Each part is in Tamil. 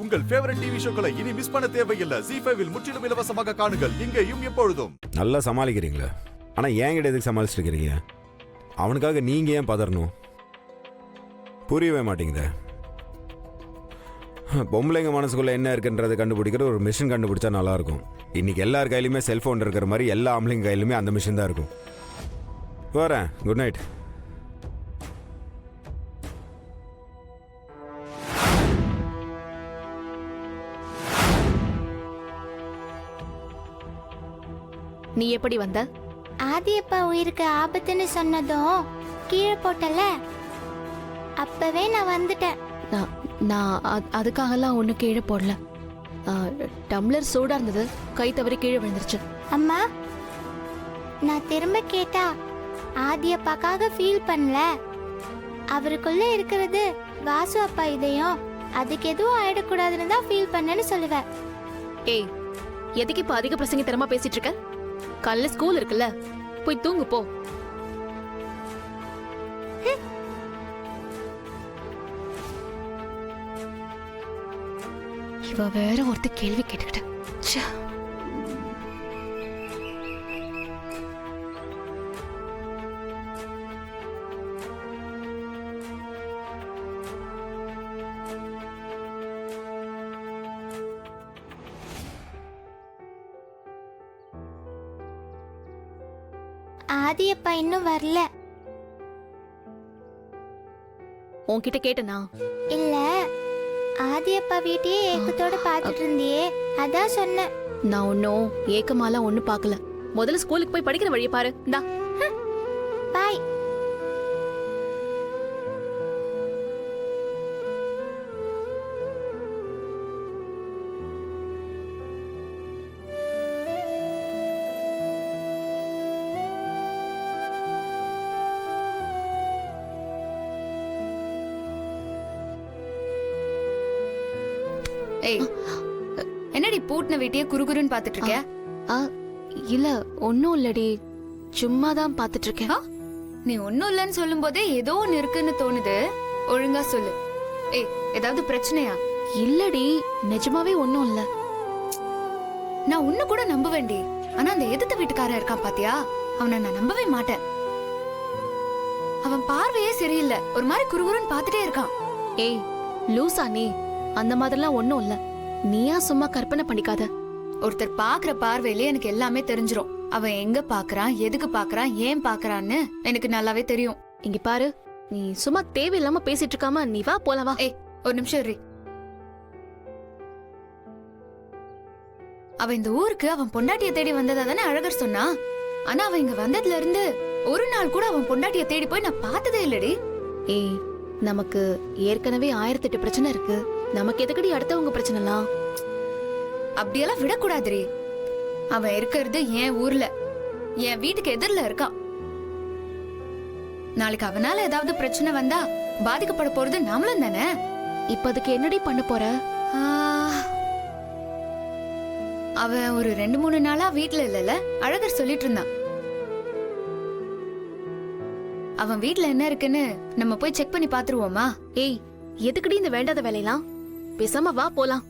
உங்கள் ஃபேவரட் டிவி ஷோக்களை இனி மிஸ் பண்ண தேவையில்லை. ZEE5 இல் முற்றிலும் இலவசமாக காணுங்கள், இங்கேயும் எப்பொழுதும். நல்லா சமாளிக்கிறீங்களா? ஆனா என்கிட்ட எதுக்கு சமாளிச்சுட்டு இருக்கிறீங்க? அவனுக்காக நீங்க ஏன் பதறணும்? புரியவே மாட்டேங்குதே. பொம்பளைங்க மனசுக்குள்ள என்ன இருக்குன்றதை கண்டுபிடிக்கிற ஒரு மிஷின் கண்டுபிடிச்சா நல்லா இருக்கும். இன்னைக்கு எல்லார் கையிலுமே செல்போன் இருக்கிற மாதிரி எல்லா ஆம்பளைங்க கையிலுமே அந்த மிஷின் தான் இருக்கும். வரேன். Good night. நீ எப்படி வந்த? ஆதியப்பா உயிருக்கு ஆபத்துன்னு சொன்னதும் கீழே போட்டல, அப்பவே நான் வந்துட்டேன். நான் அதுக்காகலாம் ஒண்ணு கீழே போடல. டம்ளர் சூடா இருந்தது, கை தவறி கீழே விழுந்துருச்சு. அம்மா, நான் திரும்ப கேட்டா ஆதியப்பாக்காக ஃபீல் பண்ணல. அவருக்குள்ள இருக்கிறது வாசு அப்பா இதயம், அதுக்கு எதுவும் ஆயிடக்கூடாதுன்னு தான் ஃபீல் பண்ணேன்னு சொல்லுவேன். ஏய், எதுக்கு இப்ப அதிக பிரசங்கித்தனமா பேசிட்டு இருக்க? காலைல ஸ்கூல் இருக்குல்ல, போய் தூங்கு போ. இவ வேற ஒருத்த கேள்வி கேட்டுக்கிட்ட. ஆதியப்பா இன்னும் வரல. உன்கிட்ட கேட்டனா? இல்ல, ஆதியப்பா வீட்டையே ஏக்கத்தோட பாத்துட்டு இருந்தியே, அதான் சொன்னேன். நான் ஒன்னும் ஏக்கமாலாம் ஒன்னும் பாக்கல. முதல்ல ஸ்கூலுக்கு போய் படிக்கிற வழியை பாரு. இந்தா பாய். ஏய், என்னடி பூட்டின வீட்டையே குறுகுறுன்னு பாத்துட்டு இருக்க? இல்ல, ஒன்னும் இல்லடி, சும்மா தான் பாத்துட்டு இருக்கேன். நீ ஒன்னும் இல்லன்னு சொல்லும் போதே ஏதோ ஒன்னு இருக்குன்னு தோணுது. ஒழுங்கா சொல்லு. ஏய், ஏதாவது பிரச்சனையா? இல்லடி, நிஜமாவே ஒன்னும் இல்ல. நான் உன்ன கூட நம்ப வேண்டி, ஆனா அந்த எதிர்த்த வீட்டுக்காரன் இருக்கான் பாத்தியா, அவனை நான் நம்பவே மாட்டேன். அவன் பார்வையே சரியில்லை, ஒரு மாதிரி குறுகுறுன்னு பாத்துட்டே இருக்கான். ஏய் லூசா நீ? அந்த மாதிரிலாம் ஒன்னும் இல்ல, நீயா சும்மா கற்பனை பண்ணிக்காத. ஒருத்தர் பாக்குற பார்வையிலே எனக்கு எல்லாமே தெரிஞ்சிரும். அவன் எங்க பாக்குறான், எதுக்கு பாக்குறான், ஏன் பாக்குறான்னு எனக்கு நல்லாவே தெரியும். இங்க பாரு, நீ சும்மா தேவையில்லாம பேசிட்டு இருக்காம நீ வா போலாம். வா. ஏய், ஒரு நிமிஷம் இரு. அவன் இந்த ஊருக்கு அவன் பொண்டாட்டிய தேடி வந்ததா தானே அழகர் சொன்னா. ஆனா அவன் இங்க வந்ததுல இருந்து ஒரு நாள் கூட அவன் பொண்டாட்டிய தேடி போய் நான் பார்த்ததே இல்லடி. ஏய், நமக்கு ஏற்கனவே 1008 பிரச்சனை இருக்கு, நமக்கு எதுக்கடி அடுத்தவங்க பிரச்சனைலாம்? அப்படியெல்லாம் விடக்கூடாதுரி. அவன் இருக்கிறது என் ஊர்ல, என் வீட்டுக்கு எதிரில இருக்கான். நாளைக்கு அவனால ஏதாவது பிரச்சனை வந்தா பாதிக்கப்பட போறது நாமளும் தானே. இப்ப அதுக்கு என்னடி பண்ண போற? அவன் ஒரு 2-3 நாளா வீட்டுல இல்லல, அழகர் சொல்லிட்டு இருந்தான். அவன் வீட்டுல என்ன இருக்குன்னு நம்ம போய் செக் பண்ணி பாத்துருவோமா? ஏய், எதுக்கடி இந்த வேண்டாத வேலையெல்லாம்? பேசாம வா போலாம்.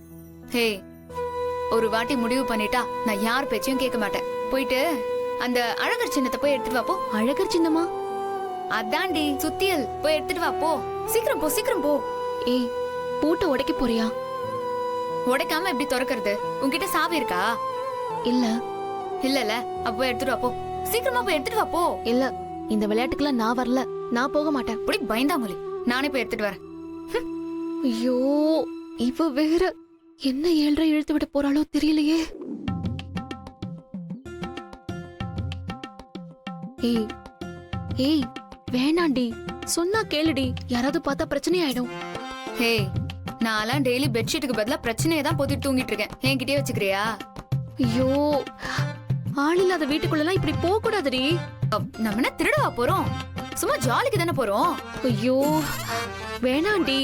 ஹே, ஒரு வாட்டி முடிவு பண்ணிட்டா நான் யார் பேச்சையும் கேட்க மாட்டேன். போயிட்டு அந்த அழகர் சின்னத்தை போய் எடுத்துட்டு வா போ. அழகர் சின்னமா? அதான்டி, சுத்தியல். போய் எடுத்துட்டு வா போ. சீக்கிரம் போ, சீக்கிரம் போ. ஏய், பூட்டை உடைக்க போறியா? உடைக்காம எப்படி திறக்கிறது? உன்கிட்ட சாவி இருக்கா? இல்ல. இல்லல, அப்ப போய் எடுத்துட்டு வா போ. சீக்கிரமா போய் எடுத்துட்டு வா போ. இல்ல, இந்த விளையாட்டுக்கெல்லாம் நான் வரல, நான் போக மாட்டேன். அப்படி பயந்தாங்கொலி, நானே போய் எடுத்துட்டு வரேன். ஐயோ, இவ வேற என்ன 7:30 இழுத்து விட போறாளோ தெரியலையே. ஏய் ஏய், வேணாண்டி, சொன்னா கேளுடி, யாராவது பார்த்தா பிரச்சனை ஆயிடும். ஹே, நான்லாம் டெய்லி பெட்ஷீட்டுக்கு பதிலா பிரச்சனையை தான் போத்திட்டு தூங்கிட்டு இருக்கேன். என்கிட்டயே வச்சுக்கிறியா? ஐயோ, ஆள் இல்லாத வீட்டுக்குள்ளலாம் இப்படி போக கூடாதுடி. நம்ம என்ன திருடவா போறோம்? சும்மா ஜாலிக்கு தானே போறோம். ஐயோ வேணாண்டி,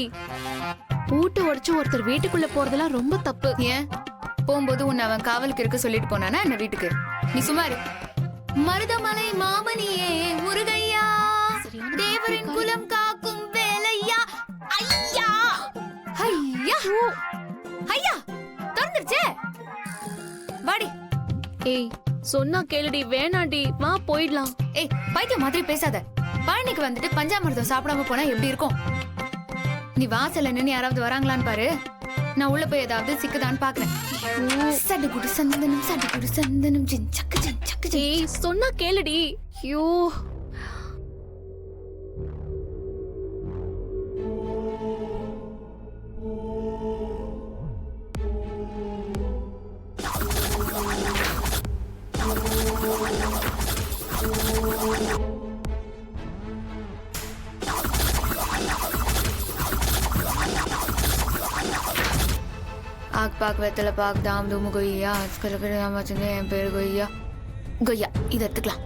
பூட்டை உடைச்சு ஒருத்தர் வீட்டுக்குள்ள போறதெல்லாம் ரொம்ப தப்பு. ஏன் போகும்போது உன்னை அவன் காவலுக்கு இருக்க சொல்லிட்டு போனானா என்ன வீட்டுக்கு? நீ சும்மா இரு. மருதமலை மாமணியே முருகையா, தேவரின் குலம் காக்கும் வேலையா. ஐயா ஐயா ஏய் சொன்னா கேளுடி, வேணாண்டி, வா போயிடலாம். ஏய் பைத்தியம் மாதிரி பேசாத. பழனிக்கு வந்துட்டு பஞ்சாமிர்தம் சாப்பிடாம போனா எப்படி இருக்கும்? நீ வாசல்ல நின்னு யாராவது வராங்களான்னு பாரு. நான் உள்ள போய் ஏதாவது சிக்குதான்னு பாக்குறேன். சடுகுடு சந்தனம் சடுகுடு சந்தனம் ஜின் சக்கு ஜின் சக்கு ஜின். ஏய் சொன்னா கேளுடி. ஐயோ ஆக் பாக் வெத்தலை பாக் தாம் தூமு கொய்யா கலக்கடை வச்சுங்க என் பேரு கொய்யா. கொய்யா இதை எடுத்துக்கலாம்.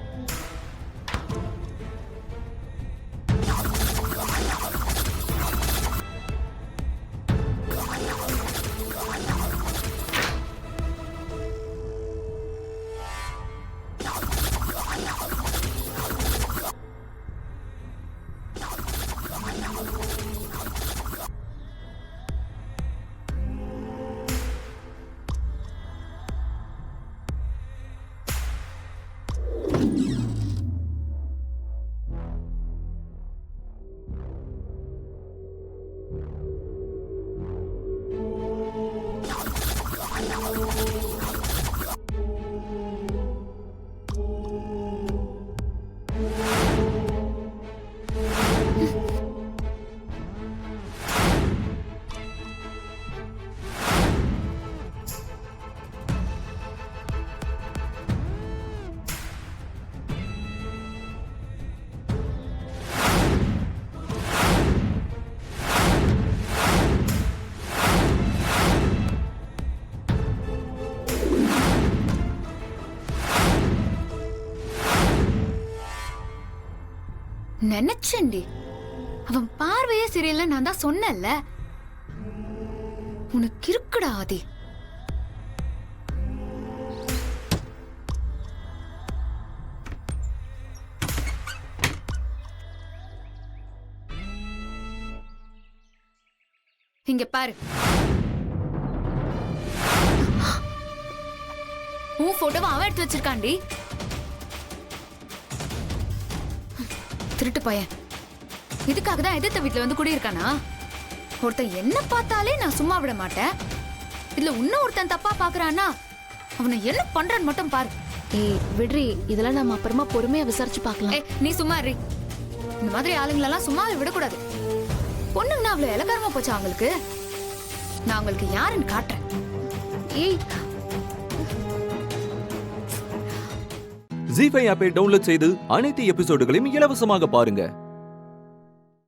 நினைச்சேன்டி, அவன் பார்வையே சரியில்லை. நான் தான் சொன்னேன்ல, உனக்கு இருக்குடா ஆதி. இங்க பாரு, உன் போட்டோவை அவன் எடுத்து வச்சிருக்காண்டி. திருட்டு பையன். இதுக்காக தான் எதிர்த்த வீட்டுல வந்து குடியிருக்கானா? ஒருத்தன் என்ன பார்த்தாலே நான் சும்மா விட மாட்டேன். இதுல இன்னும் ஒருத்தன் தப்பா பாக்குறானா, அவனை என்ன பண்றான்னு மட்டும் பாரு. ஏய் விட்ரி, இதெல்லாம் நம்ம அப்புறமா பொறுமையா விசாரிச்சு பார்க்கலாம். ஏய் நீ சும்மா இரு. இந்த மாதிரி ஆளுங்களெல்லாம் சும்மாவே விடக்கூடாது. பொண்ணுங்கன்னா அவ்வளவு இலக்காரமா போச்சா அவங்களுக்கு? நான் அவங்களுக்கு யாருன்னு காட்டுறேன். ஏய் ஜீ5 ஆப்பை டவுன்லோட் செய்து அனைத்து எபிசோடுகளையும் இலவசமாக பாருங்க.